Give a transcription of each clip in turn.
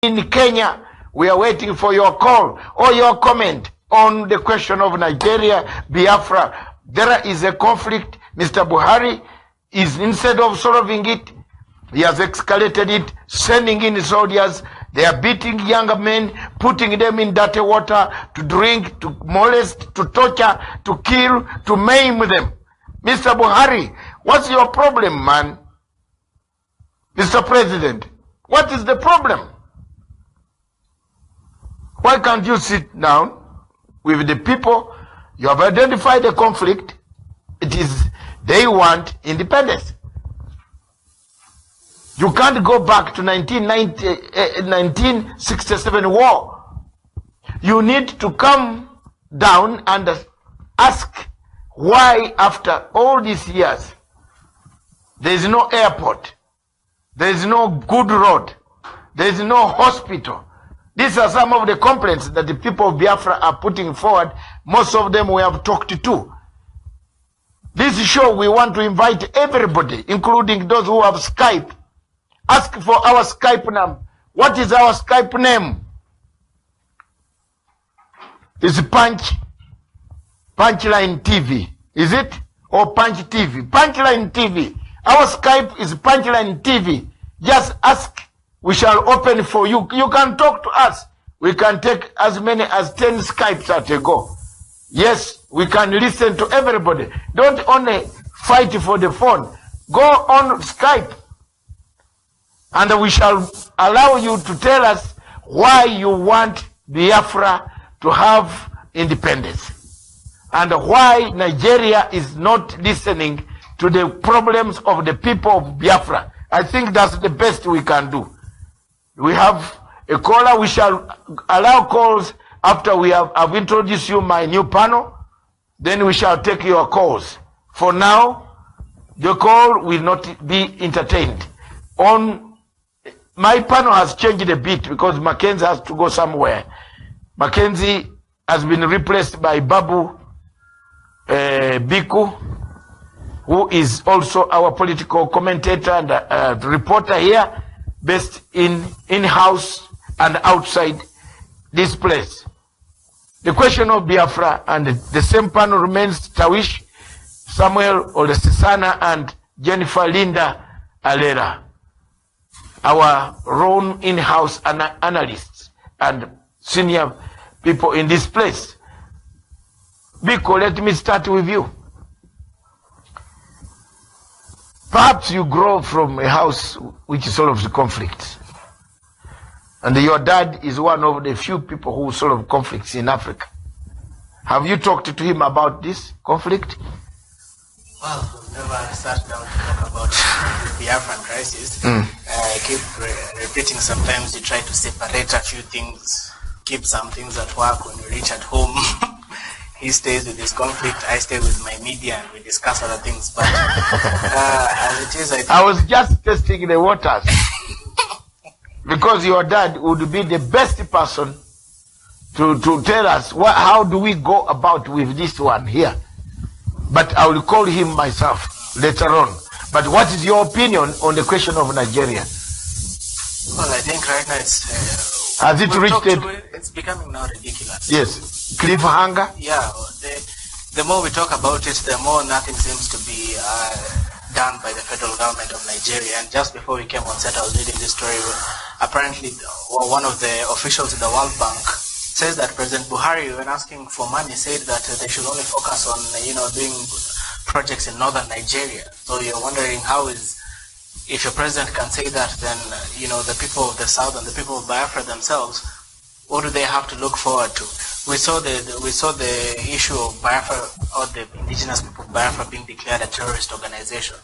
in Kenya, we are waiting for your call or your comment on the question of Nigeria, Biafra. There is a conflict. Mr. Buhari is, instead of solving it, he has escalated it, sending in soldiers. They are beating younger men, putting them in dirty water to drink, to molest, to torture, to kill, to maim them. Mr. Buhari, what's your problem, man? Mr. President, what is the problem? Why can't you sit down with the people? You have identified the conflict. It is, they want independence. You can't go back to 1967 war. You need to come down and ask why after all these years there is no airport, there is no good road, there is no hospital. These are some of the complaints that the people of Biafra are putting forward. Most of them we have talked to. This show we want to invite everybody, including those who have Skype. Ask for our Skype name. What is our Skype name? It's Punchline TV. Is it? Or Punch TV? Punchline TV. Our Skype is Punchline TV. Just ask. We shall open for you. You can talk to us. We can take as many as 10 Skypes at a go. Yes, we can listen to everybody. Don't only fight for the phone. Go on Skype. And we shall allow you to tell us why you want Biafra to have independence. And why Nigeria is not listening to the problems of the people of Biafra. I think that's the best we can do. We have a caller. We shall allow calls after I've introduced you my new panel. Then we shall take your calls. For now, the call will not be entertained. My panel has changed a bit because Mackenzie has to go somewhere. Mackenzie has been replaced by Babu Biku, who is also our political commentator and reporter here, based in-house and outside this place. The question of Biafra and the same panel remains Tawish, Samuel Olesisana, and Jennifer Linda Alera, our own in-house analysts and senior people in this place. Biko, let me start with you. Perhaps you grow from a house which solves conflicts. And your dad is one of the few people who solve conflicts in Africa. Have you talked to him about this conflict? Well, we've never sat down to talk about the Biafran crisis. I keep repeating sometimes you try to separate a few things, keep some things at work. When you reach at home, he stays with his conflict, I stay with my media, and we discuss other things. But as it is, I was just testing the waters. Because your dad would be the best person to tell us how do we go about with this one here. But I will call him myself later on. But what is your opinion on the question of Nigeria? Well, I think right now it's... has it reached it? It's becoming now ridiculous. Yes. Cliffhanger? Yeah. The more we talk about it, the more nothing seems to be done by the federal government of Nigeria. And just before we came on set, I was reading this story. Apparently, one of the officials in the World Bank says that President Buhari, when asking for money, said that they should only focus on, doing projects in northern Nigeria. So you're wondering if your president can say that, then, the people of the south and the people of Biafra themselves, what do they have to look forward to? We saw the issue of Biafra, or the indigenous people of Biafra, being declared a terrorist organization.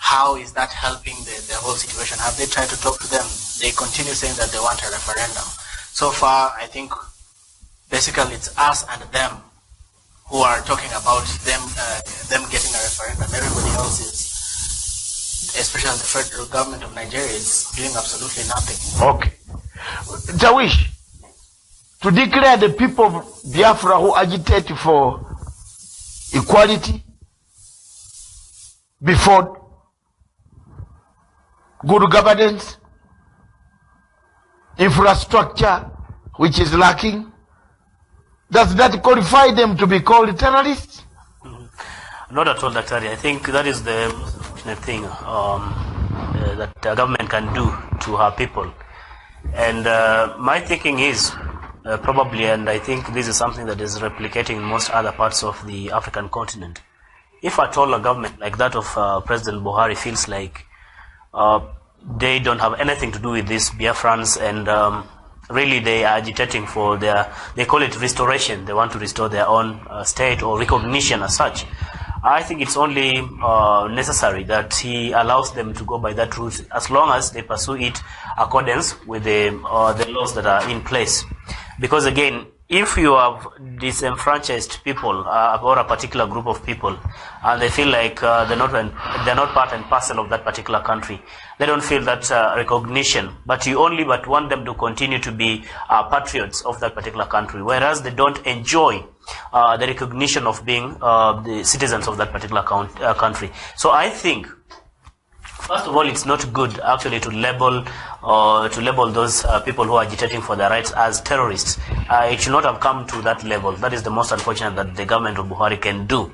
How is that helping the whole situation? Have they tried to talk to them? They continue saying that they want a referendum. So far, I think basically it's us and them who are talking about them getting a referendum. Everybody else is, especially the federal government of Nigeria, is doing absolutely nothing. Okay. Tawish, to declare the people of Biafra who agitate for equality before good governance, infrastructure which is lacking. Does that qualify them to be called terrorists? Not at all, Dr. I think that is the thing that the government can do to her people. And my thinking is probably, and I think this is something that is replicating in most other parts of the African continent. If at all a government like that of President Buhari feels like they don't have anything to do with these Biafrans and really they are agitating for their, they call it restoration, they want to restore their own state or recognition as such, I think it's only necessary that he allows them to go by that route as long as they pursue it accordance with the laws that are in place. Because again, if you have disenfranchised people or a particular group of people and they feel like they're not part and parcel of that particular country, they don't feel that recognition, but you only want them to continue to be patriots of that particular country, whereas they don't enjoy the recognition of being the citizens of that particular country. So I think, first of all, it's not good actually to label those people who are agitating for their rights as terrorists. It should not have come to that level. That is the most unfortunate that the government of Buhari can do.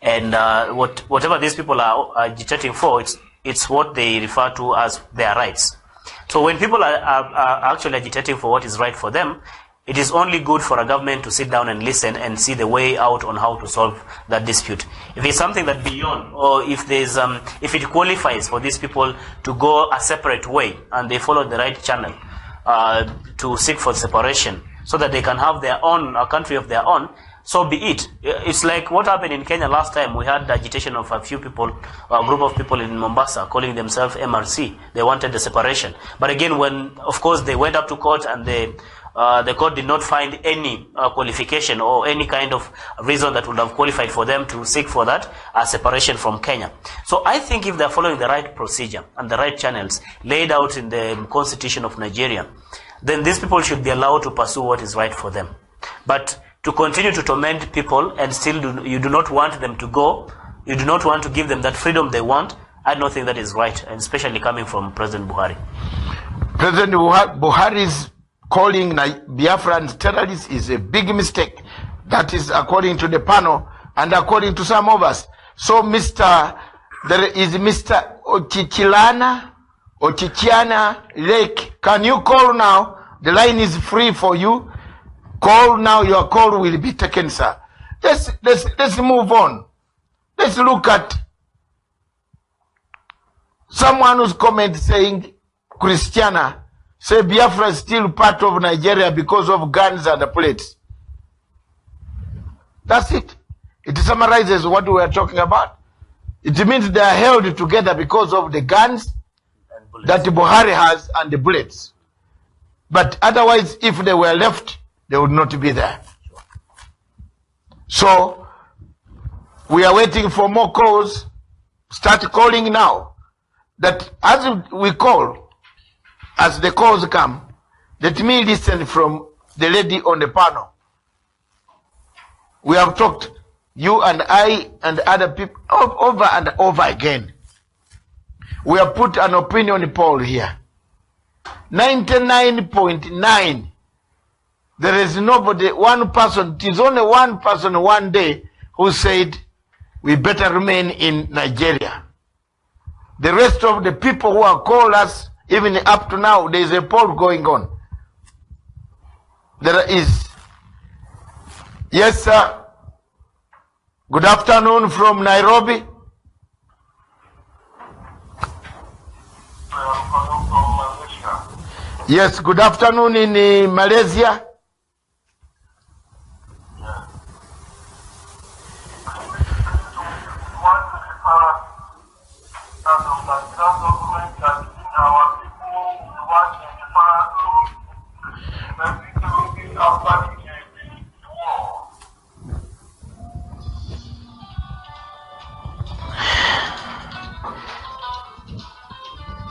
And whatever these people are agitating for, it's what they refer to as their rights. So when people are actually agitating for what is right for them, it is only good for a government to sit down and listen and see the way out on how to solve that dispute. If it's something that beyond, or if there's, if it qualifies for these people to go a separate way and they follow the right channel to seek for separation, so that they can have their own, a country of their own, so be it. It's like what happened in Kenya last time. We had the agitation of a few people, a group of people in Mombasa calling themselves MRC. They wanted the separation. But again, when, of course, they went up to court and the court did not find any qualification or any kind of reason that would have qualified for them to seek for that separation from Kenya. So I think if they're following the right procedure and the right channels laid out in the Constitution of Nigeria, then these people should be allowed to pursue what is right for them. But to continue to torment people and still you do not want them to go, you do not want to give them that freedom they want, I don't think that is right, and especially coming from President Buhari. President Buhari's calling Biafrans terrorists is a big mistake. That is according to the panel and according to some of us. So there is Mr. Ochichiana Lake. Can you call now? The line is free for you. Call now, your call will be taken, sir. Let's move on. Let's look at someone who's comment saying, Christiana, say Biafra is still part of Nigeria because of guns and plates. That's it. It summarizes what we are talking about. It means they are held together because of the guns that Buhari has and the bullets. But otherwise, if they were left, they would not be there. So, we are waiting for more calls. Start calling now. That as we call, as the calls come, let me listen from the lady on the panel. We have talked, you and I and other people, over and over again. We have put an opinion poll here. 99.9. There is nobody, one person, it is only one person one day who said, we better remain in Nigeria. The rest of the people who have called us, even up to now, there is a poll going on. There is, yes, sir. Good afternoon from Nairobi. Yes, good afternoon in Malaysia.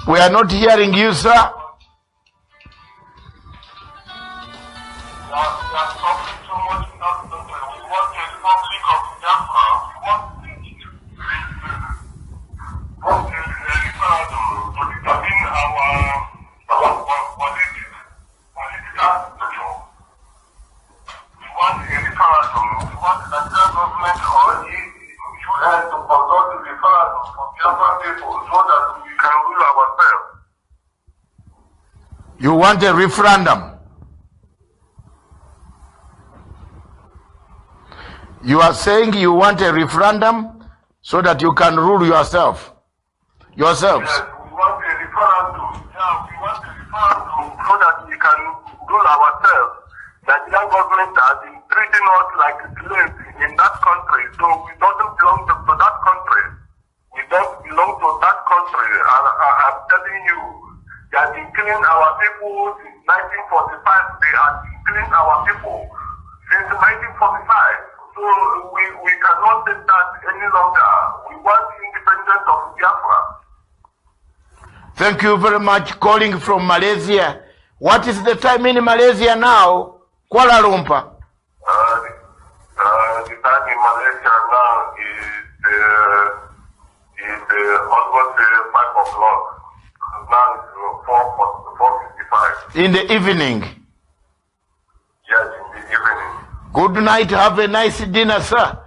We are not hearing you, sir. You want a referendum. You are saying you want a referendum so that you can rule yourselves. Yes, we want a referendum. Yeah, we want a referendum so that we can rule ourselves. The Nigerian government has been treating us like slaves in that country, so we don't belong to that country. We don't belong to that country. And I'm telling you, they have been killing our people since 1945. They have been killing our people since 1945. So we cannot take that any longer. We want independence of Biafra. Thank you very much. Calling from Malaysia. What is the time in Malaysia now? Kuala Lumpur. The time in Malaysia now is almost 5 o'clock. Now it's 4:55. In the evening. Yes, in the evening. Good night. Have a nice dinner, sir.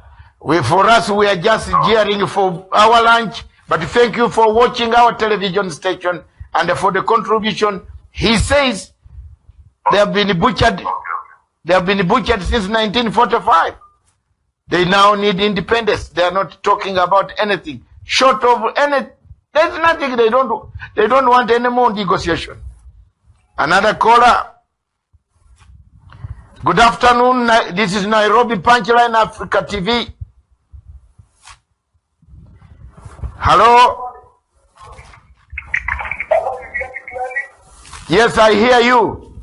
For us, we are just jeering for our lunch. But thank you for watching our television station and for the contribution. He says they have been butchered. They have been butchered since 1945. They now need independence. They are not talking about anything short of any. There's nothing they don't do. They don't want any more negotiation. Another caller. Good afternoon. This is Nairobi Punchline Africa TV. Hello? Yes, I hear you.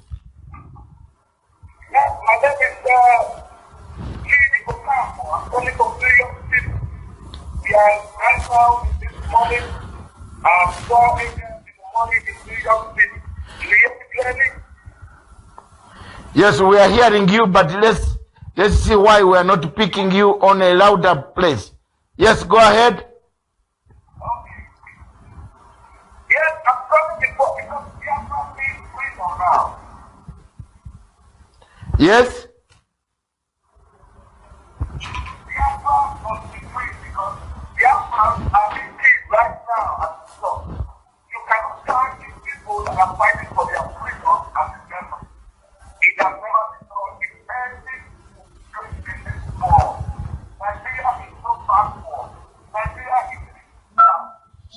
Yes, my name is I'm calling from New York City. We are right now this morning at 4 a.m. in the morning in New York City. Do you hear me clearly? Yes, we are hearing you, but let's see why we are not picking you on a louder place. Yes, go ahead. Yes, I'm coming before because we are not being free now. Yes? Biafra must be free because Biafra are being killed right now at the top. You cannot find these people that are fighting for their freedom as a member. It has never been done in any country in this world. Nigeria is so backward. Nigeria is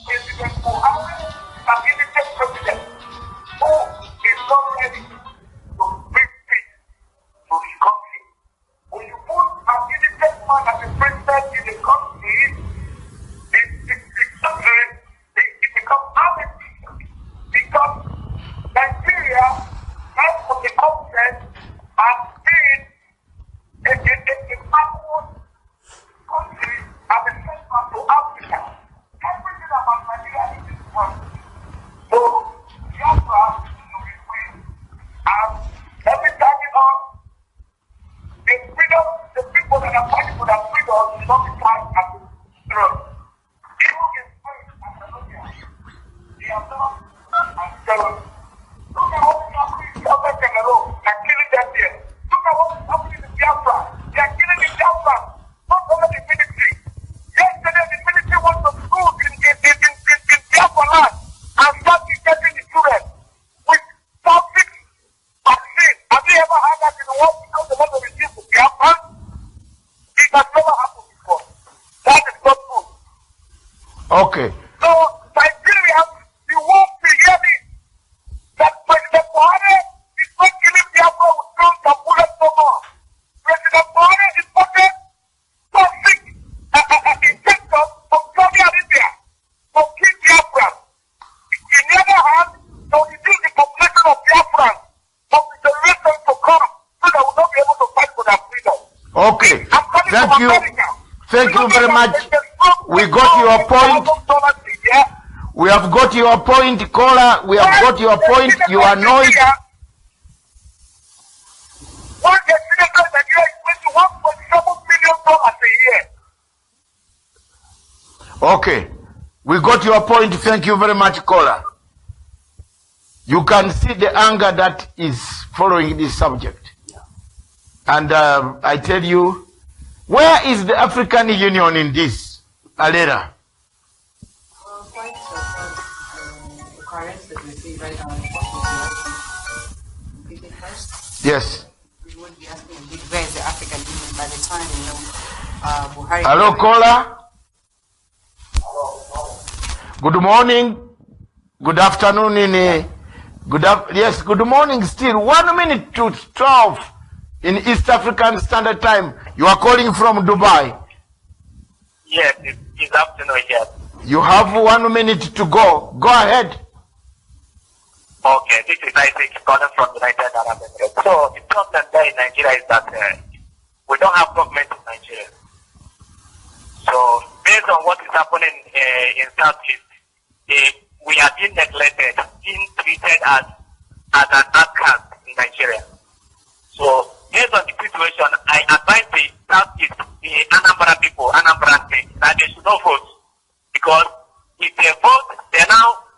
President Buhari, an innocent president who is not ready to bring peace to the country. When you put an innocent man as a president in the country, it becomes amnesty. Because Nigeria, right from the outset, has been a backward country and a center to Africa. Everything about Nigeria is this one. So, Biafra to be free. And every time you know, the freedom, the people that are fighting for their freedom will not be tied at the throne. Even in Spain and Colombia, they are not and terrorists. Look at what is happening in South Cameroon. They are killing them there. Look at what is happening in Biafra. They are killing in Biafra. Not only the military. Yesterday, the military wants to school in Biafra land and start injecting the children with toxic vaccine. Have you ever heard that in the world because they want to reduce the Biafra? It has never happened before. That is not true. Okay. So, Nigeria, you want to hear me? That President Buhari is not killing Biafra with guns and bullets no more. President Buhari is putting toxic injectors from Saudi Arabia to kill Biafra. In the other hand, to reduce the population of Biafra from the generations to come so they will not be able to fight for their freedom. Okay. I'm coming Thank from you. America. Thank you very much. We got your point. We have got your point, caller. We have got your point. You are annoyed. One senator in Nigeria is spending $1.7 million a year. Okay. We got your point. Thank you very much, caller. You can see the anger that is following this subject. And I tell you, where is the African Union in this, Alera? Quite the current that we see right now in Yes. We would be asking indeed, where is the African Union by the time, Buhari... Hello, caller. Good morning. Good afternoon. Yes, good morning still. 1 minute to 12 in East African Standard Time. You are calling from Dubai. Yes, it's afternoon, yes. You have 1 minute to go. Go ahead. Okay, this is Isaac calling from the United Arab Emirates. So the problem there in Nigeria is that we don't have government in Nigeria. So based on what is happening in Southeast, we are being neglected, being treated as an outcast in Nigeria. So based on the situation, I advise the Southeast, the Anambra people, Anambra State, that they should not vote. Because if they vote,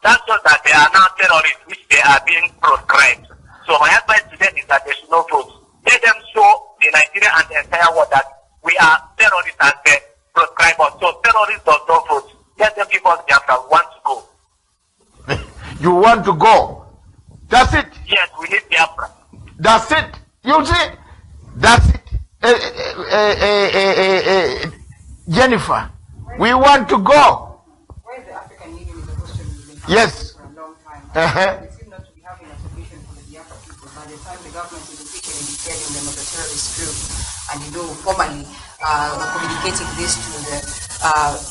that shows that they are now terrorists, which they are being proscribed. So my advice to them is that they should not vote. Let them show the Nigeria and the entire world that we are terrorists and they proscribe us. So terrorists does not vote. Let them give us Biafra. We want to go. You want to go? That's it. Yes, we need Biafra. That's it. You see? That's it. Jennifer, we want to go. Where the African Union is a question we've been having Yes. for a long time. Uh-huh. They seem not to be having a solution for the Biafra people. By the time the government is officially declaring them as a terrorist group, and formally communicating this to the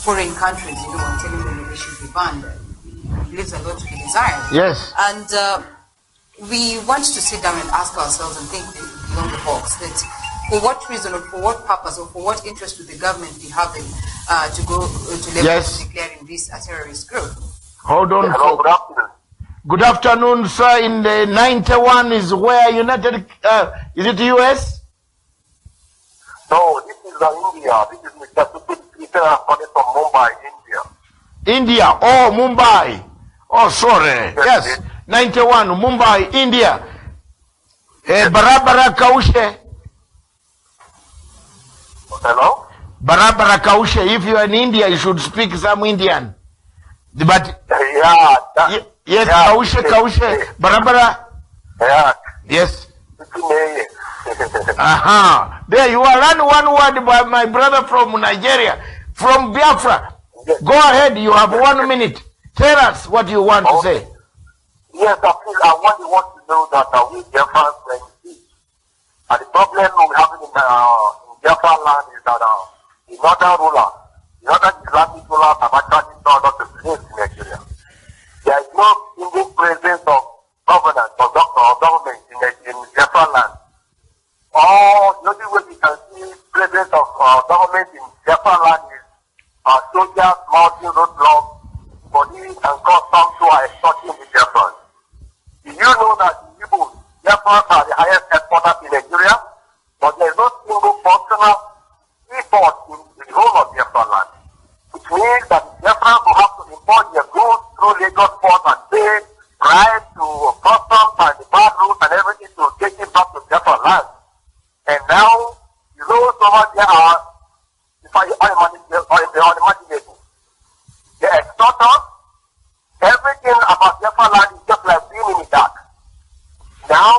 foreign countries, and telling them that they should be banned, it leaves a lot to be desired. Yes. And we want to sit down and ask ourselves and think beyond the box that for what reason or for what purpose or for what interest would the government be having to go to level Yes. declaring this a terrorist group? Hold on. Hello, good afternoon. Good afternoon, sir. In the 91 is where United, is it US? No, this is India. This is Mr. Peter calling from Mumbai, India. India. Oh, Mumbai. Oh, sorry. Yes. 91, Mumbai, India. Barabara Kaushe. Hello? Barabara Kaushe. If you are in India, you should speak some Indian. But Yeah. yes, yeah, Kaushe. Barabara. Yeah. Yes. It's Aha. There you are. Run one word by my brother from Nigeria, from Biafra. Go ahead. You have 1 minute. Tell us what you want to say. Yes, I want to know that we Biafrans are peace. And the problem we have in Biafra land is that the northern ruler, the northern Islamic rulers have actually told us to place in Nigeria. There is no single presence of governance or government in Biafra land. Or the only way we can see presence of government in Biafra land is soldiers mounting roadblocks, police and customs who are extorting the Biafrans. Do you know that the Biafrans are the highest exporters in Nigeria? But there is no single functional import in the whole of Biafra land. Which means that the Biafrans will have to import their goods through Lagos port and pay price to customs and the bad routes and everything to take it back to Biafra land. And now, so much there are, unimaginable. The extorters, everything about Biafra land is just like being in the dark. Now,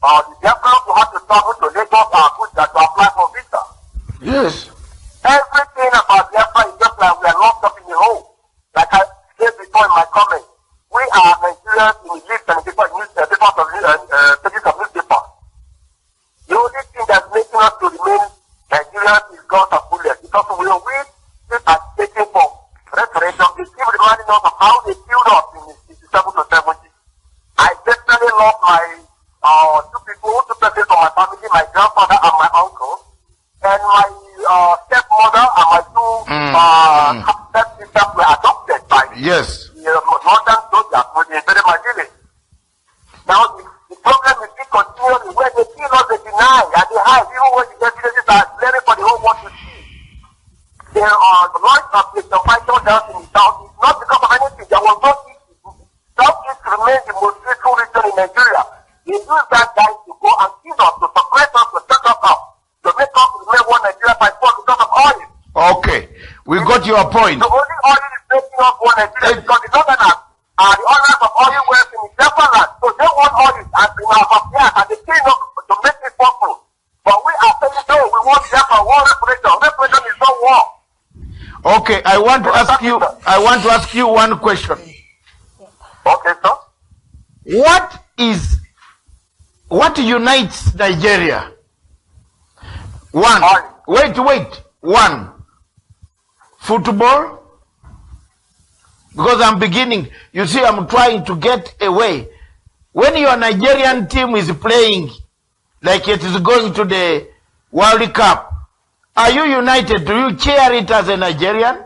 the Biafrans will have to travel to Lagos and put that to apply for visa. Yes. Everything about Biafra is just like we are locked up in the hole. Like I said before in my comment, we are Nigerians in the list and pages of newspapers. The only thing that's making us to remain Nigerians is guns and bullets. Because we are taking for referendum, they keep reminding us of how they killed us in 67 to 70. I definitely love my two persons from my family, my grandfather and my uncle, and my stepmother and my two stepsisters were adopted by Yes. the northern soldiers when they invaded my village. Now the problem is still continuing where they kill us, they deny and they hide, even when the evidences are clearly for the whole world to see. There are the noise of the fighting down in the south. It's not because of anything. There was no issue. Southeast remains the most peaceful region in Nigeria. They use that guy to go and kill us, to suppress us, to shut us up, to make us remain one Nigeria by force because of oil. Okay. We got your point. The only oil is making us one Nigeria because the northerners are the owners of oil wells in the Biafra land. So they want oil and in our affairs and they still not to Okay, I want to ask you one question. Okay, sir. What unites Nigeria? One. Wait. One. Football. Because I'm beginning. You see, I'm trying to get away. When your Nigerian team is playing like it is going to the World Cup, are you united? Do you cheer it as a Nigerian?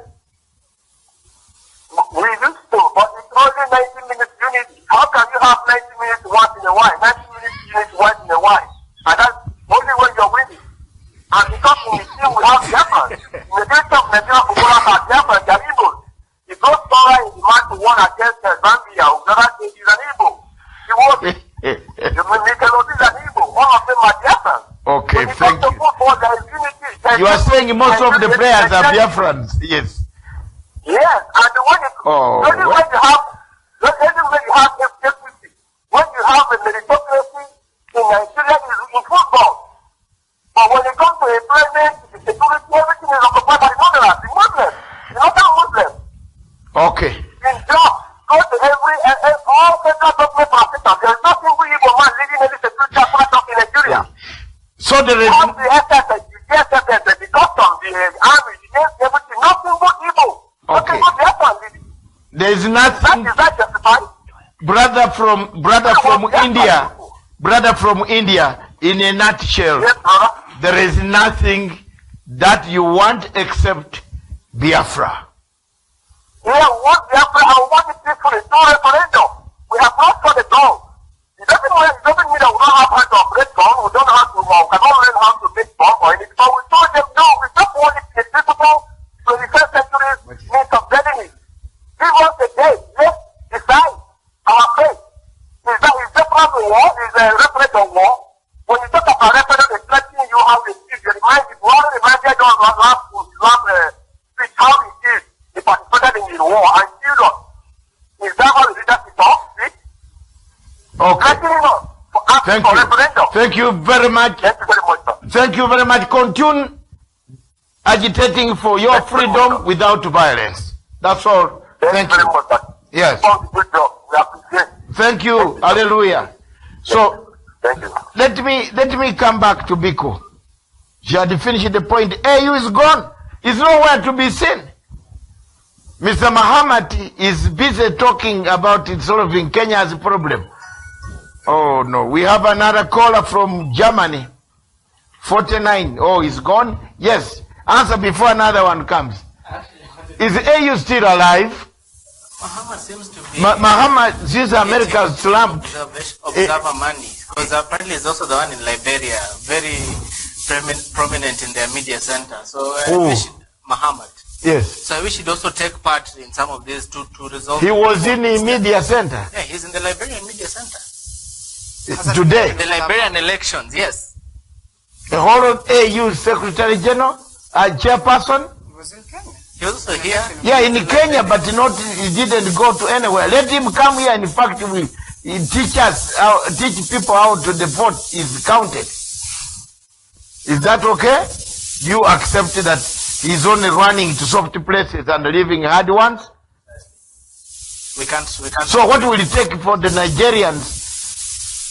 We used to, but it's only 90 minutes unit. How can you have 90 minutes once in a while? 90 minutes unit once in a while. And that's only when you're winning. And because in the team we have Biafra. In the case of Nigeria footballers are Biafra, they are Igbo. If those scorer in the match won against Zambia, Uganda is an Igbo. He was Nickelodeon is an Igbo. All of them are Biafra. Okay, thank you. Football, there is unity. You are saying most of the players are Biafrans. Yes. Yes, and when you have equity, when you have a meritocracy in Nigeria is in football. But when it comes to employment, security, everything is occupied by Muslims. The Muslims, not Muslims. Okay. In jobs, go to all federal government hospitals. There is no single Igbo man leading any security apparatus in Nigeria. So there is all the SSS, the SSS, the customs, the army, the everything, no single Igbo. okay. There is nothing. Is that justified? Brother from India, in a nutshell, Yes, brother. there is nothing that you want except Biafra. Yeah, what Biafra and what it is for the no referendum. We have not got it wrong. It doesn't mean that we don't have how to operate gun, we don't have to, cannot learn how to make bomb or anything, but we told them no, we don't want it in principle 21st century means of getting it. Give us a day, let's decide our fate. Is that problem war? Is a referendum war? When you talk about referendum, it's letting you how it is. You remind you last speech how it is. They participated in the war and killed us. Is that how the leadership talks? Okay. Thank you. Thank you very much. Thank you very much, sir. Thank you very much. Continue agitating for your freedom without violence. That's all. Thank you. Very much, sir. Yes. Good job. We appreciate it. Thank you. Hallelujah. So Thank you. let me come back to Biko. She had finished the point. AU is gone. It's nowhere to be seen. Mr. Muhammad is busy talking about it solving Kenya's problem. Oh no, we have another caller from Germany. 49. Oh, he's gone? Yes. Answer before another one comes. Is AU still alive? Muhammad seems to be. Muhammad, since America slumped. Observer money. Because apparently he's also the one in Liberia, very prominent in their media center. So I wish Muhammad. Yes. So I wish he'd also take part in some of these to resolve. He was in the media center. Yeah, he's in the Liberian media center. Today. The Liberian elections, yes. The whole of AU Secretary General, chairperson. He was in Kenya. He was also here. Yeah, in Kenya, but not, he didn't go to anywhere. Let him come here. In fact, he teach people how to the vote is counted. Is that okay? You accept that he's only running to soft places and leaving hard ones? We can't. So what will it take for the Nigerians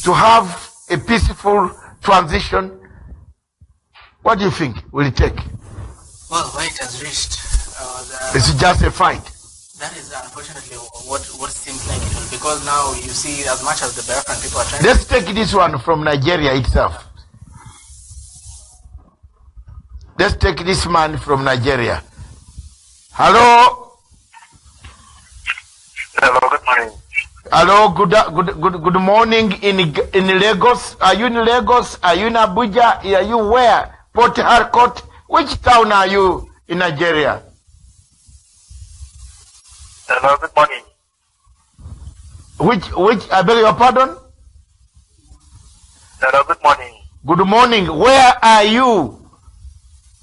to have a peaceful transition? What do you think will it take? Well, where it has reached, It's just a fight. that is unfortunately what seems like it will. Because now you see, as much as the Biafran people are trying. Let's take this one from Nigeria itself. Let's take this man from Nigeria. Hello. Hello, good morning. Hello, good morning in Lagos. Are you in Lagos? Are you in Abuja? Are you where? Port Harcourt? Which town are you in Nigeria? Hello, good morning. Which, I beg your pardon? Hello, good morning. Good morning. Where are you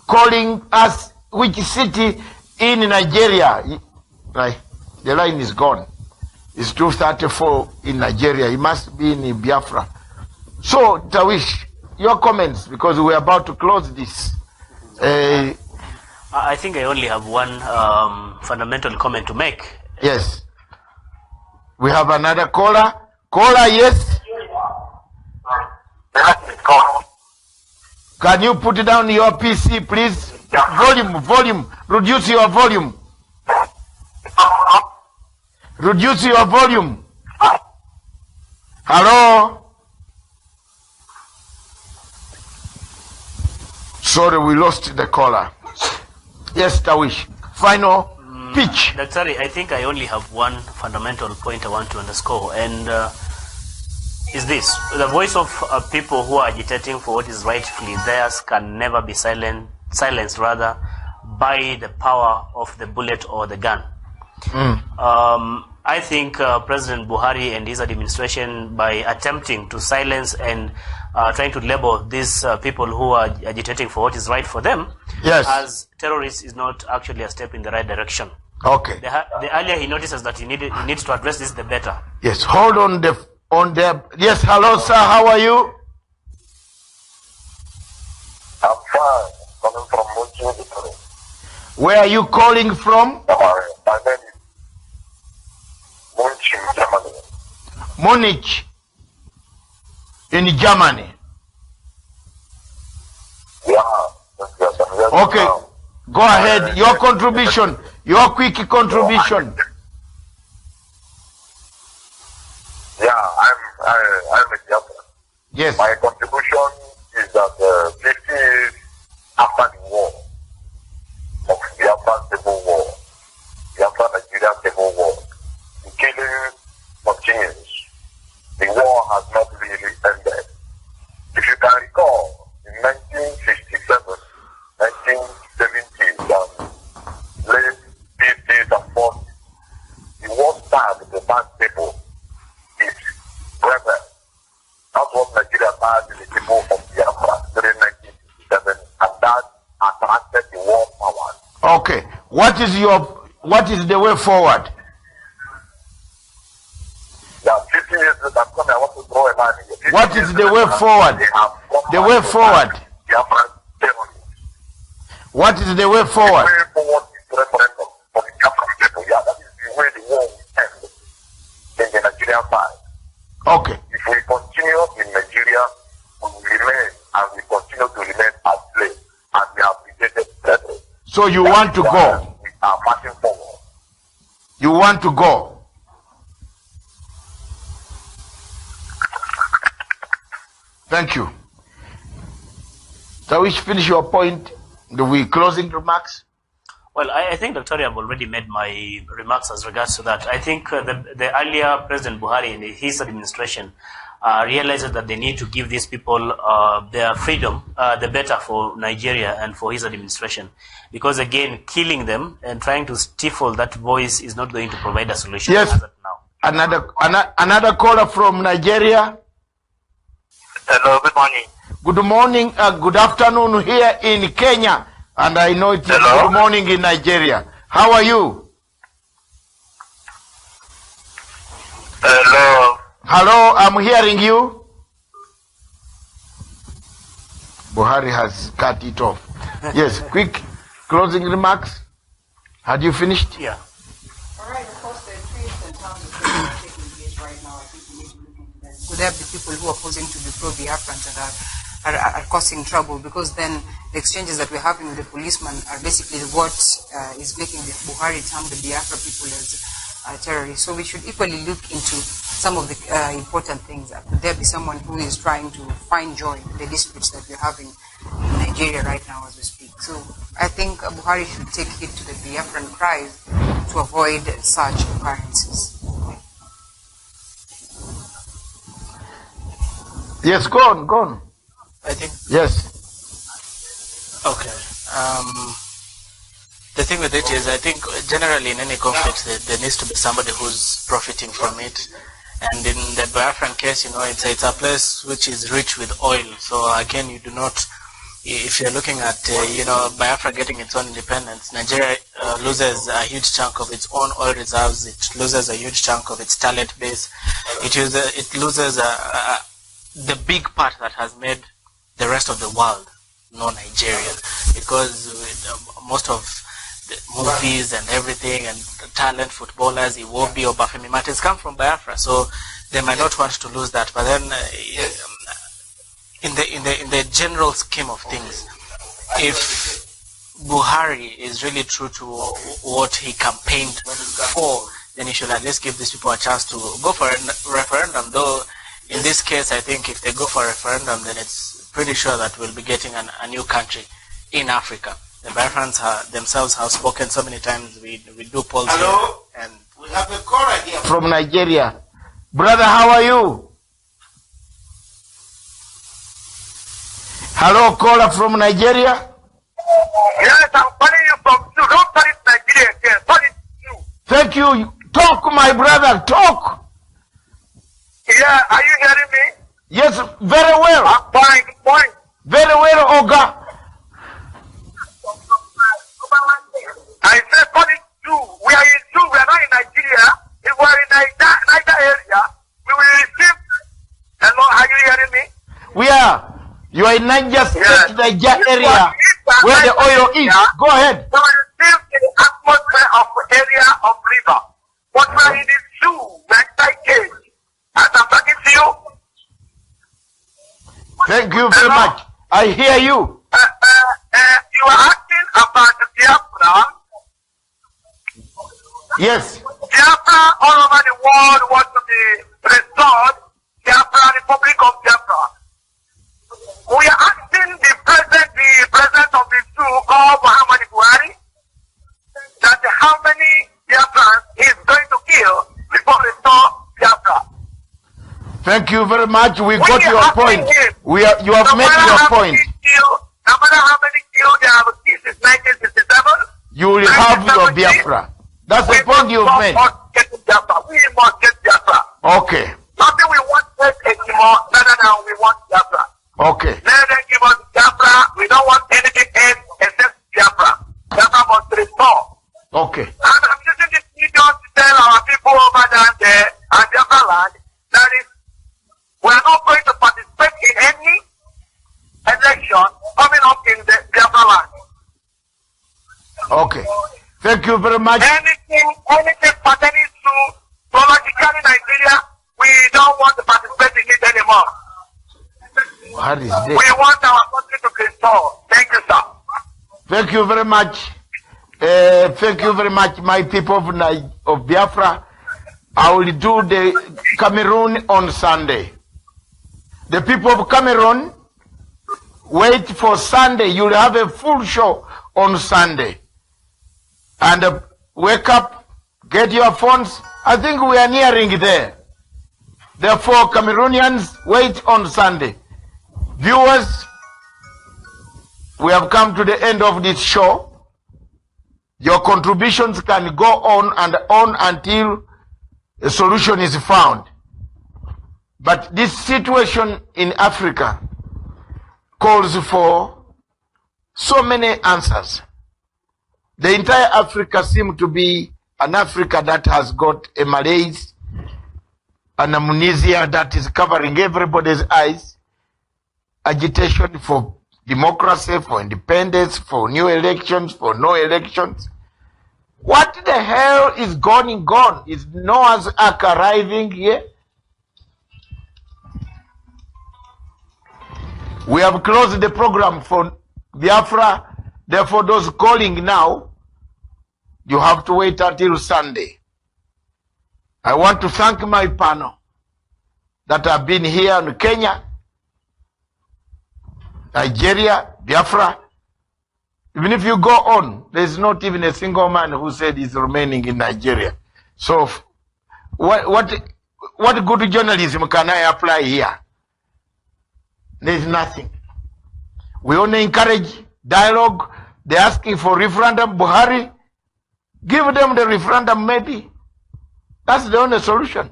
calling us? Which city in Nigeria? Right. The line is gone. It's 2:34 in Nigeria. It must be in Biafra. So, Tawish, your comments, because we're about to close this. I think I only have one fundamental comment to make. Yes. We have another caller. Caller, yes. Can you put down your PC, please? Volume. Reduce your volume. Reduce your volume. Hello? Sorry, we lost the caller. Yes, Tawish. Final pitch. Daktari, I think I only have one fundamental point I want to underscore, and is this. The voice of people who are agitating for what is rightfully theirs can never be silenced rather, by the power of the bullet or the gun. I think President Buhari and his administration, by attempting to silence and trying to label these people who are agitating for what is right for them as terrorists, is not actually a step in the right direction. Okay. The earlier he notices that he needs to address this, the better. Yes, hold on the yes, hello sir, how are you? I'm fine. Coming from Munich. Where are you calling from? My name is Munich, Germany. Munich in Germany. Yes. Okay, go ahead. Your contribution, your quick contribution. Yeah, I'm a Biafra. Yes. My contribution is that 50 years after the war of Biafra civil war, Biafra Nigeria civil war, the killing continues. The war has not really ended. If you can recall, in 1967, 1970s, and late 50s and 40s, the war started with the bad people. Is rebel. That's what Nigeria had in the people of Biafra during 1967, and that attracted the war power. Okay. What is the way forward? Now, 50 years later, I want to throw a line here. What is the way forward? The way forward. Biafra terrorists. What is the way forward? The way forward is referendum for the Biafra people. Yeah, that is the way the war will end in the Nigerian side. Okay. If we continue in Nigeria, we will remain and we continue to remain as slaves, and we have rejected slavery. So you want to go? We are marching forward. You want to go? Thank you. So we finish your point. Do we closing remarks? Well, I think, Dr. I've already made my remarks as regards to that. I think the earlier President Buhari and his administration realized that they need to give these people their freedom, the better for Nigeria and for his administration. Because again, killing them and trying to stifle that voice is not going to provide a solution. Yes. As of now. Another caller from Nigeria. Hello, good morning. Good morning, good afternoon here in Kenya. And I know it's good morning in Nigeria. How are you? Hello. Hello, I'm hearing you. Buhari has cut it off. Yes, quick closing remarks. Had you finished? Yeah. All right, of course, the tweets and towns of taking place right now. I think we need to look into that. Could there be people who are posing to be pro-Biafrans and are causing trouble? Because then the exchanges that we're having with the policemen are basically what is making the Buhari term the Biafra people as terrorists. So we should equally look into some of the important things. Could there be someone who is trying to find joy in the disputes that we're having in Nigeria right now as we speak? So I think Buhari should take heed to the Biafran cries to avoid such occurrences. Yes, go on. I think. Yes. Okay. The thing with it is, I think generally in any conflict there needs to be somebody who's profiting from it. And in the Biafran case, it's a place which is rich with oil. So again, you do not, if you're looking at, Biafra getting its own independence, Nigeria loses a huge chunk of its own oil reserves. It loses a huge chunk of its talent base. It loses the big part that has made the rest of the world know Nigeria. because most of the movies and everything and talent footballers, Iwobi or Bafemi Martins come from Biafra, so they might not want to lose that. But then, in the general scheme of things, if Buhari is really true to what he campaigned for, then he should at least give these people a chance to go for a referendum. Though in this case, I think if they go for a referendum, then it's pretty sure that we'll be getting a new country in Africa. The Biafrans themselves have spoken so many times. We do polls. Hello? Here, and We have a caller here from Nigeria. Brother, how are you? Hello, caller from Nigeria. Yes, I'm calling you from you. Don't call it Nigeria again. Call it you. Thank you. Talk, my brother, talk. Yeah, are you hearing me? Yes, very well. Fine, fine. Very well, Oga. I said call it you. We are in you. We are not in Nigeria. If we are in Niger area, we will receive. Hello, are you hearing me? We are. You are in Niger State, Yes. Niger area, where the oil is. Go ahead. We will receive in the atmosphere of the area of river. But we are in the zoo, like cage. As I'm talking to you. Thank you very Hello? much. I hear you. You are asking about the Biafra. Yes. Biafra all over the world wants to be restored. Biafra, Republic of Biafra. We are asking the president of the zoo called Muhammad Buhari that how many Biafrans he is going to kill before restore Biafra. Thank you very much. We We got are your asking point. him, You have no made matter your how point. many no matter how many kills they have killed since 1967, You will have your Biafra. That's the point you've made. We must get Biafra. We must get Biafra. Okay. Nothing we want less anymore, better than we want Biafra. Okay. Let them give us Biafra. We don't want anything else except Biafra. Biafra must restore. Okay. And I'm using this video to tell our people over there and Biafra land that is, we are not going to participate in any election coming up in the Biafra land. Okay. Thank you very much. Anything pertaining to politically Nigeria, we don't want to participate in it anymore. What is We this? want our country to be restored. Thank you, sir. Thank you very much. Thank you very much, my people of Biafra. I will do the Cameroon on Sunday. The people of Cameroon, wait for Sunday. You'll have a full show on Sunday. And wake up, get your phones. I think we are nearing there. Therefore, Cameroonians, wait on Sunday. Viewers, we have come to the end of this show. Your contributions can go on and on until a solution is found. But this situation in Africa calls for so many answers. The entire Africa seems to be an Africa that has got a malaise, an amnesia that is covering everybody's eyes, agitation for democracy, for independence, for new elections, for no elections. What the hell is going on? Is Noah's Ark arriving here? We have closed the program for Biafra. Therefore, those calling now, you have to wait until Sunday. I want to thank my panel that have been here in Kenya, Nigeria, Biafra. Even if you go on, there's not even a single man who said he's remaining in Nigeria. So, what good journalism can I apply here? There's nothing. We only encourage dialogue. They're asking for referendum. Buhari, give them the referendum maybe. That's the only solution.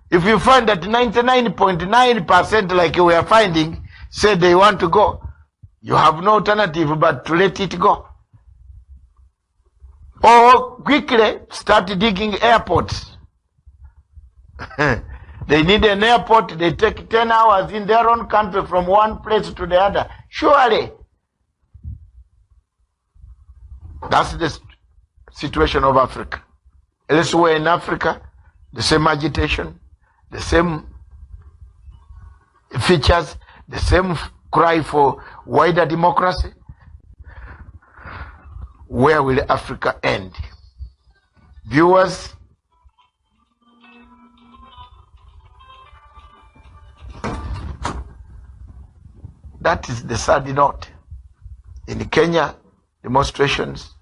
If you find that 99.9% like we are finding, say they want to go, you have no alternative but to let it go. Or quickly start digging airports. They need an airport, they take 10 hours in their own country from one place to the other. Surely, That's the situation of Africa. Elsewhere in Africa, the same agitation, the same features, the same cry for wider democracy. Where will Africa end? Viewers, that is the sad note. In Kenya, demonstrations.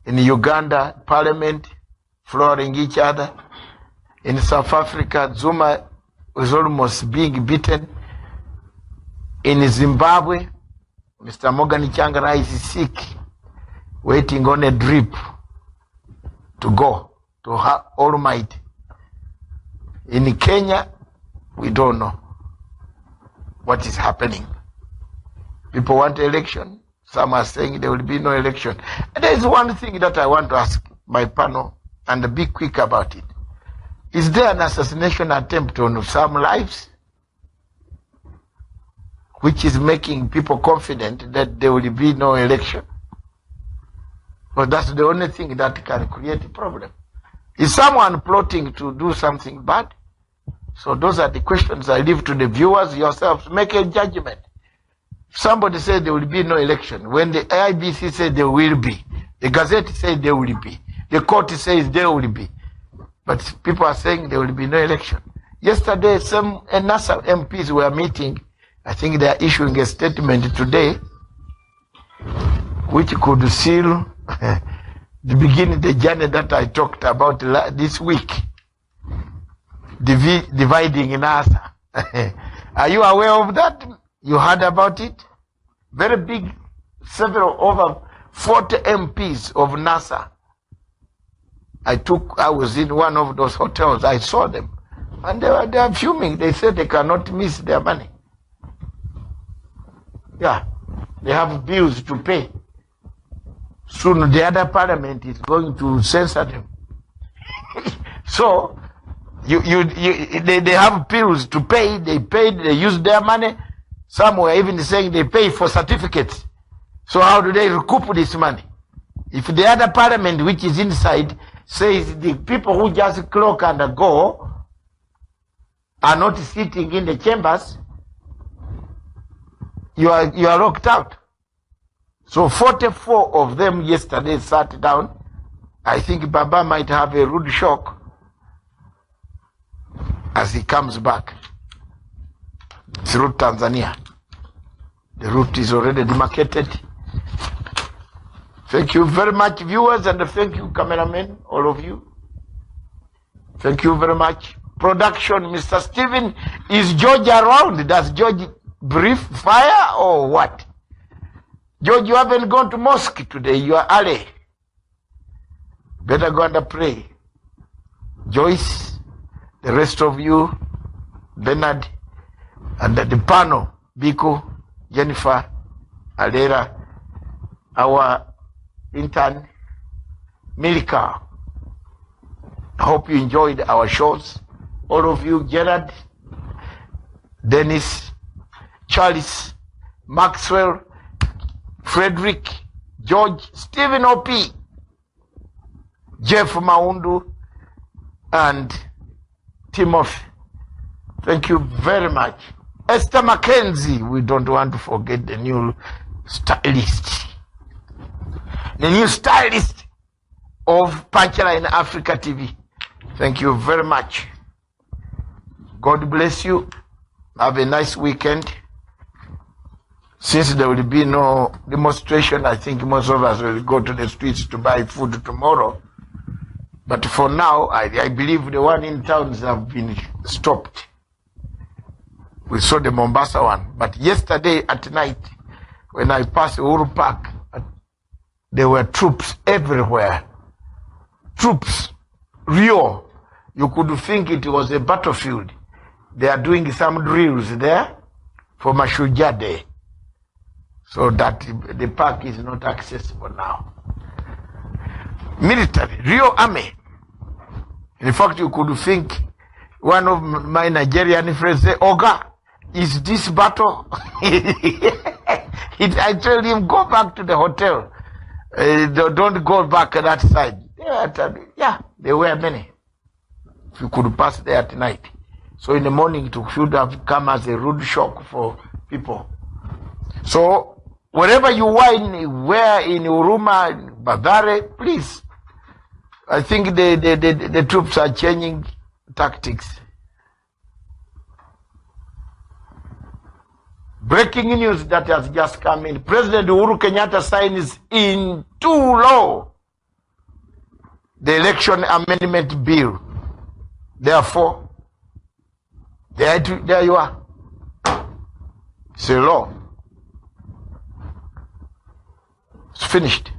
In Uganda, parliament flooring each other. In South Africa, Zuma was almost being beaten. In Zimbabwe, Mr. Morgan Changara is sick, waiting on a drip to go to Almighty. In Kenya, we don't know what is happening. People want election. Some are saying there will be no election. And there is one thing that I want to ask my panel, and be quick about it. Is there an assassination attempt on some lives, which is making people confident that there will be no election? Well, that's the only thing that can create a problem. Is someone plotting to do something bad? So those are the questions I leave to the viewers yourselves. Make a judgment. Somebody said there will be no election. When the IBC said there will be, the Gazette said there will be, the court says there will be, but people are saying there will be no election. Yesterday, some NASA MPs were meeting. I think they are issuing a statement today, which could seal the beginning, the journey that I talked about this week, dividing NASA. Are you aware of that? You heard about it? Very big, over 40 MPs of NASA. I was in one of those hotels. I saw them. And they are fuming. They said they cannot miss their money. Yeah. They have bills to pay. Soon the other parliament is going to censor them. So, they have bills to pay. They paid. They use their money. Some were even saying they pay for certificates. So how do they recoup this money? If the other parliament, which is inside, says the people who just clock and go are not sitting in the chambers, you are locked out. So 44 of them yesterday sat down. I think Baba might have a rude shock as he comes back through Tanzania. The route is already demarcated. Thank you very much, viewers, and thank you, cameramen, all of you. Thank you very much. Production, Mr. Stephen, is George around? Does George brief fire or what? George, you haven't gone to mosque today. You are early. Better go and pray. Joyce, the rest of you, Bernard, and the panel, Biko, Jennifer, Alera, our intern, Milka. I hope you enjoyed our shows. All of you, Gerard, Dennis, Charles, Maxwell, Frederick, George, Stephen O.P., Jeff Maundu, and Timothy. Thank you very much. Esther Mackenzie, we don't want to forget the new stylist. The new stylist of Punchline Africa TV. Thank you very much. God bless you. Have a nice weekend. Since there will be no demonstration, I think most of us will go to the streets to buy food tomorrow. But for now, I believe the one in towns have been stopped. We saw the Mombasa one. But yesterday at night, when I passed Uhuru Park, there were troops everywhere. Troops. Rio. You could think it was a battlefield. They are doing some drills there for Mashujaa Day. So that the park is not accessible now. Military, Rio Army. In fact, you could think one of my Nigerian friends say, Oga, is this battle? I told him, go back to the hotel. Don't go back that side. Yeah, there were many. If you could pass there at night. So in the morning, it should have come as a rude shock for people. So wherever you were in Uruma, Badare, please. I think the troops are changing tactics. Breaking news that has just come in. President Uhuru Kenyatta signs into law the election amendment bill. Therefore, there you are. It's a law. It's finished.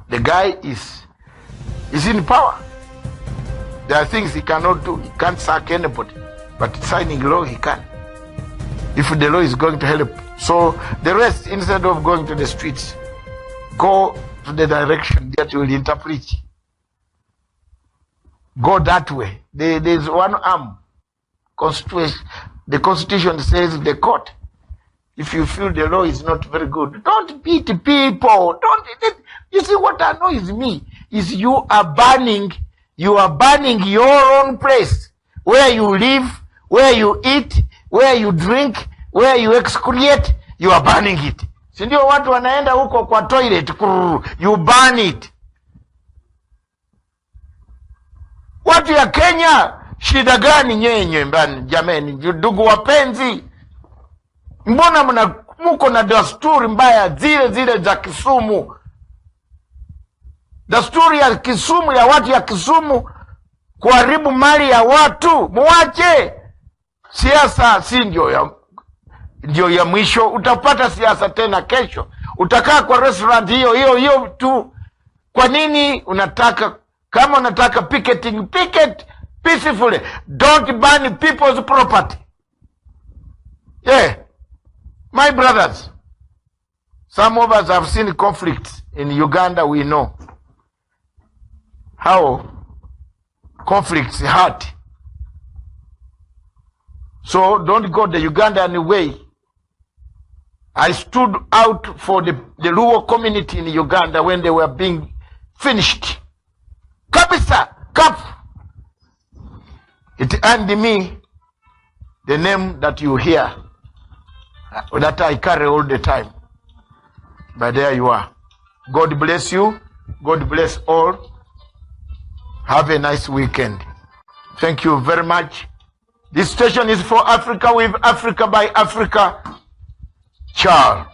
The guy is in power. There are things he cannot do. He can't sack anybody. But signing law, he can. If the law is going to help. So the rest, instead of going to the streets, go to the direction that will interpret. Go that way. There's one arm. Constitution. The Constitution says the court. If you feel the law is not very good, don't beat people. You see what annoys me is you are banning your own place where you live, where you eat, where you drink, where you excrete. You are banning it. Si ndio watu wanaenda huko kwa toilet, you ban it. Watu ya Kenya, shida gani nyenye mbani jameni, ndugu wapenzi? Mbona muko na dasturi mbaya zile za Kisumu? Dasturi ya Kisumu, ya watu ya Kisumu kuharibu mali ya watu. Muache. Siasa si ndio ya mwisho. Utapata siasa tena kesho. Utakaa kwa restaurant hiyo tu. Kwa nini unataka, kama unataka picketing, picket peacefully. Don't ban people's property. Yeah. My brothers, some of us have seen conflicts in Uganda. We know how conflicts hurt. So don't go the Ugandan way. I stood out for the Luo community in Uganda when they were being finished. Kabisa, Kap. It earned me the name that you hear, that I carry all the time. But there you are. God bless you. God bless all. Have a nice weekend. Thank you very much. This station is for Africa, with Africa by Africa. Ciao.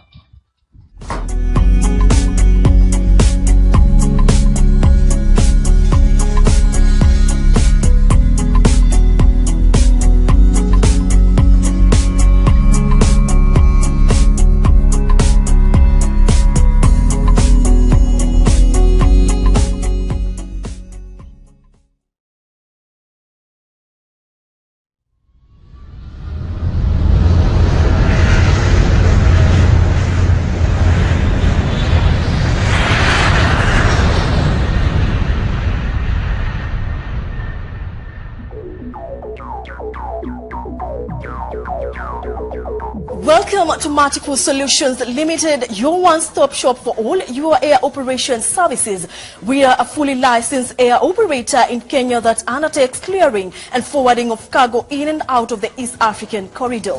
Welcome to Multiple Solutions Limited, your one-stop shop for all your air operation services. We are a fully licensed air operator in Kenya that undertakes clearing and forwarding of cargo in and out of the East African corridor.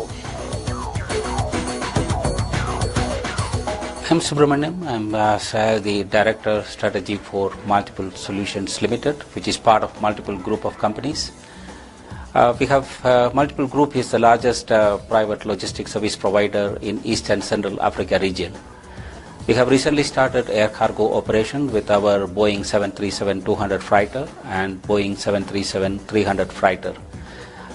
I'm Subramaniam. I'm the Director Strategy for Multiple Solutions Limited, which is part of Multiple Group of companies. We have Multiple Group is the largest private logistics service provider in East and Central Africa region. We have recently started air cargo operation with our Boeing 737-200 freighter and Boeing 737-300 freighter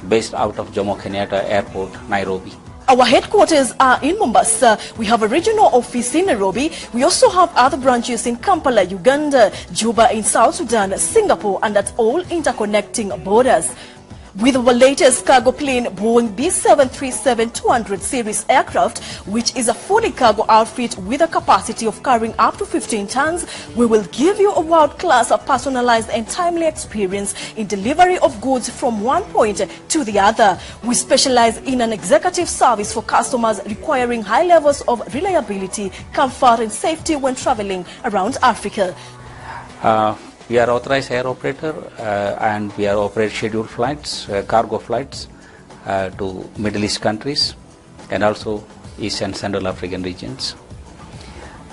based out of Jomo Kenyatta Airport, Nairobi. Our headquarters are in Mombasa. We have a regional office in Nairobi. We also have other branches in Kampala, Uganda, Juba in South Sudan, Singapore, and at all interconnecting borders. With our latest cargo plane, Boeing B737-200 series aircraft, which is a fully cargo outfit with a capacity of carrying up to 15 tons, we will give you a world-class, personalized and timely experience in delivery of goods from one point to the other. We specialize in an executive service for customers requiring high levels of reliability, comfort and safety when traveling around Africa. We are authorized air operator and we are operate scheduled flights, cargo flights to Middle East countries and also East and Central African regions.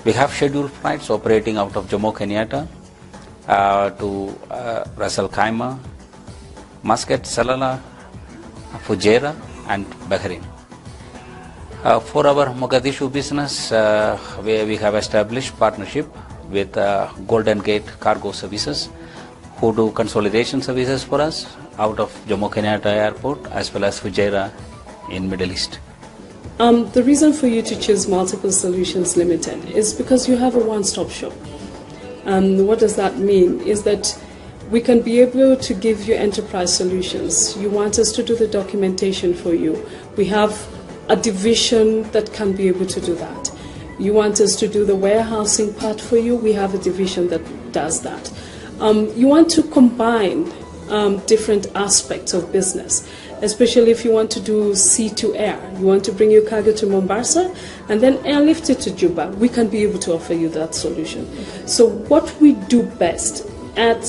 We have scheduled flights operating out of Jomo Kenyatta to Ras Al Khaimah, Muscat, Salalah, Fujairah and Bahrain. For our Mogadishu business, we have established partnership with Golden Gate Cargo Services, who do consolidation services for us out of Jomo Kenyatta Airport as well as Fujairah in Middle East. The reason for you to choose Multiple Solutions Limited is because you have a one-stop shop. What does that mean? Is that we can be able to give you enterprise solutions. You want us to do the documentation for you. We have a division that can be able to do that. You want us to do the warehousing part for you, we have a division that does that. You want to combine different aspects of business, especially if you want to do sea to air. You want to bring your cargo to Mombasa and then airlift it to Juba. We can be able to offer you that solution. So what we do best at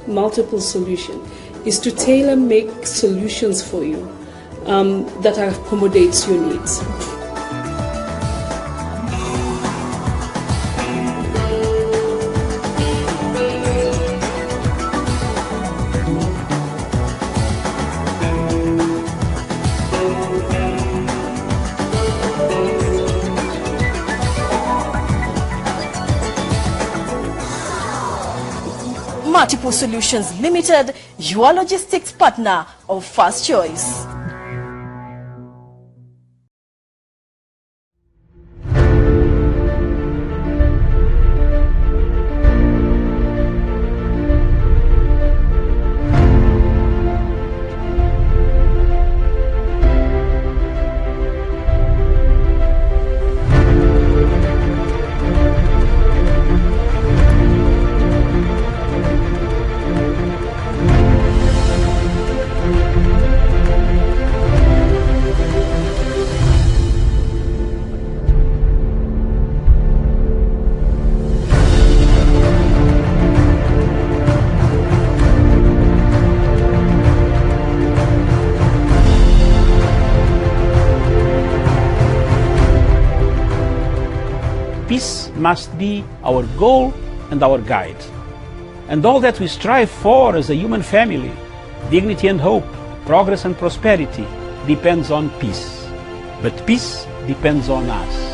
Multiple Solution is to tailor make solutions for you that accommodates your needs. Multiple Solutions Limited, your logistics partner of first choice. Peace must be our goal and our guide. And all that we strive for as a human family, dignity and hope, progress and prosperity, depends on peace. But peace depends on us.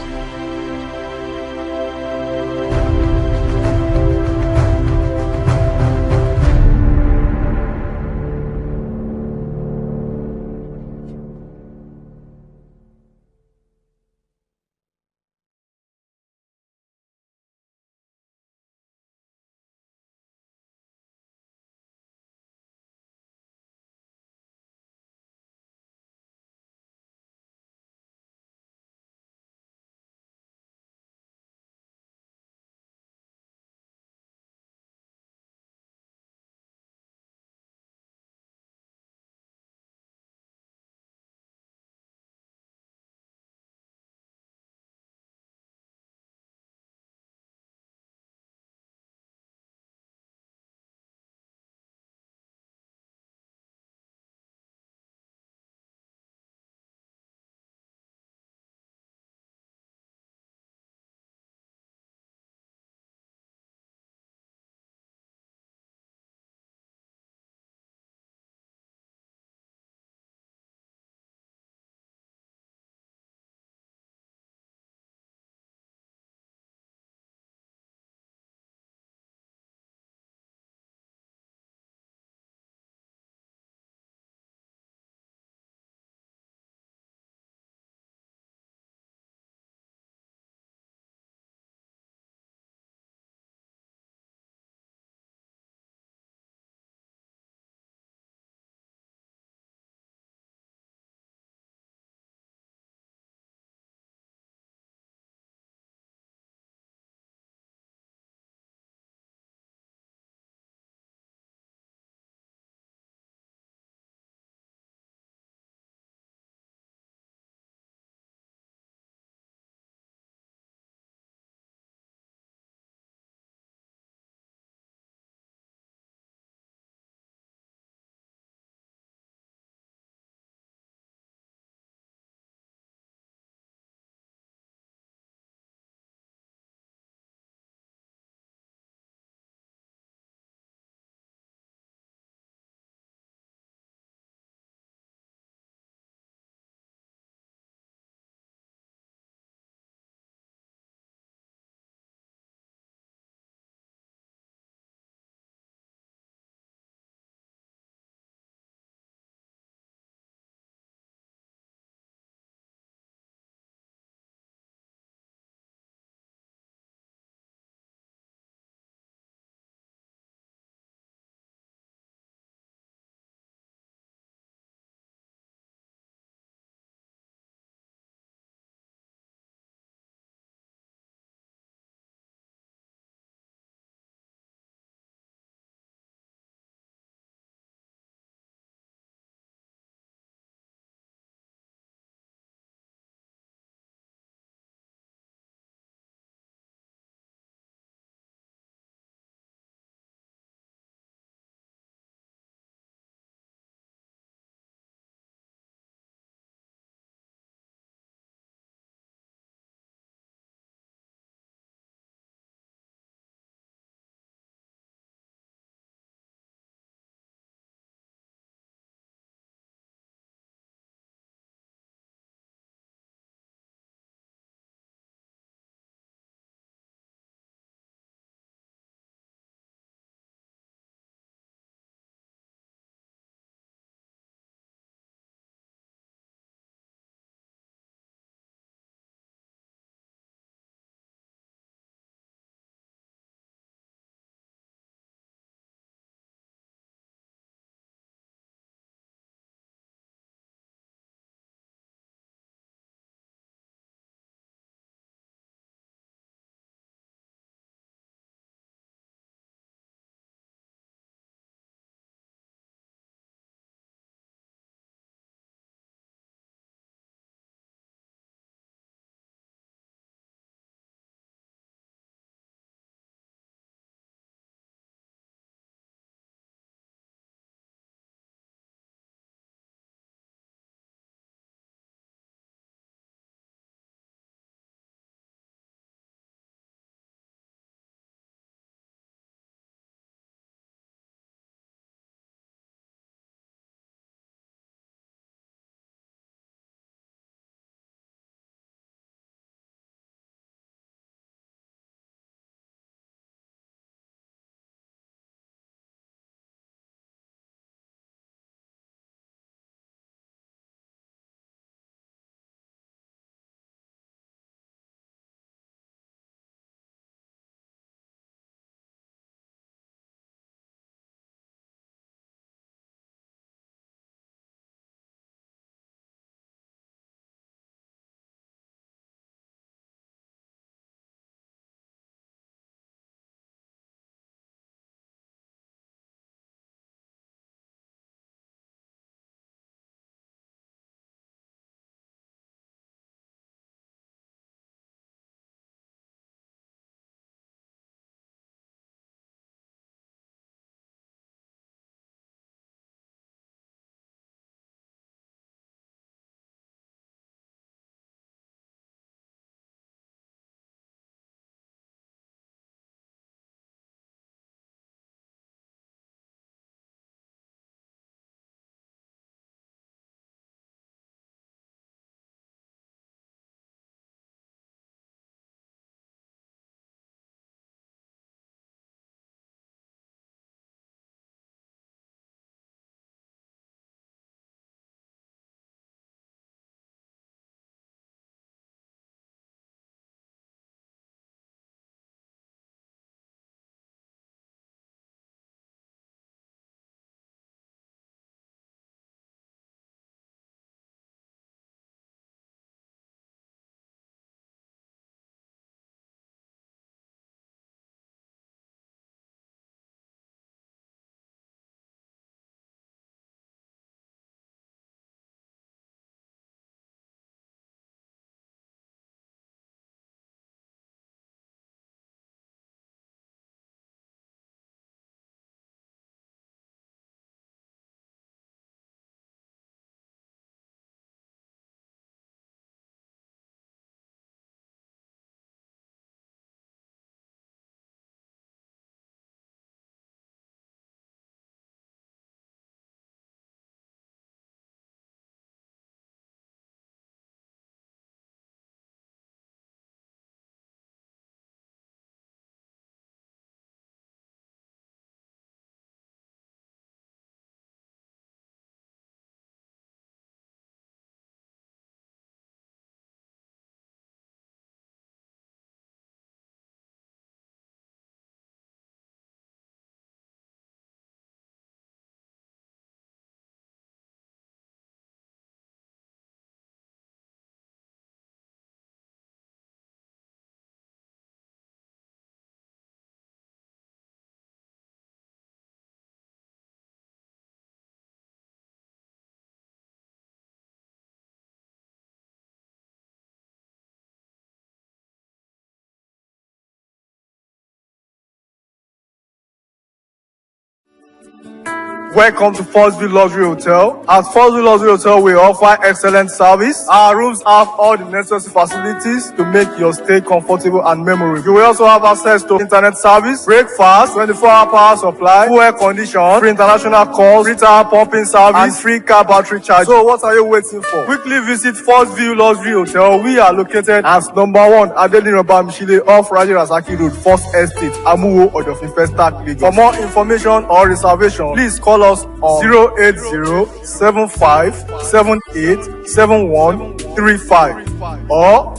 Welcome to First View Luxury Hotel. At First View Luxury Hotel, we offer excellent service. Our rooms have all the necessary facilities to make your stay comfortable and memorable. You will also have access to internet service, breakfast, 24-hour power supply, full air condition, free international calls, free tire pumping service, and free car battery charge. So what are you waiting for? Quickly visit First View Luxury Hotel. We are located at number 1 Adelinoba Mishile off Raji Rasaki Road, First Estate, Amuwo, Odofin Festac, Lagos. For more information or reservation, please call us on 080-7578-7135 or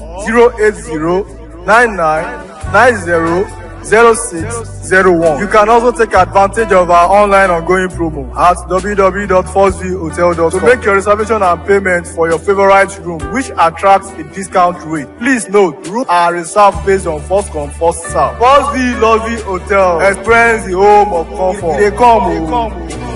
080-9990-0601. You can also take advantage of our online ongoing promo at www.firstviewhotel.com to make your reservation and payment for your favorite room, which attracts a discount rate. Please note, rooms are reserved based on first come, first serve. First View Luxury Hotel. Experience the home of comfort. They come.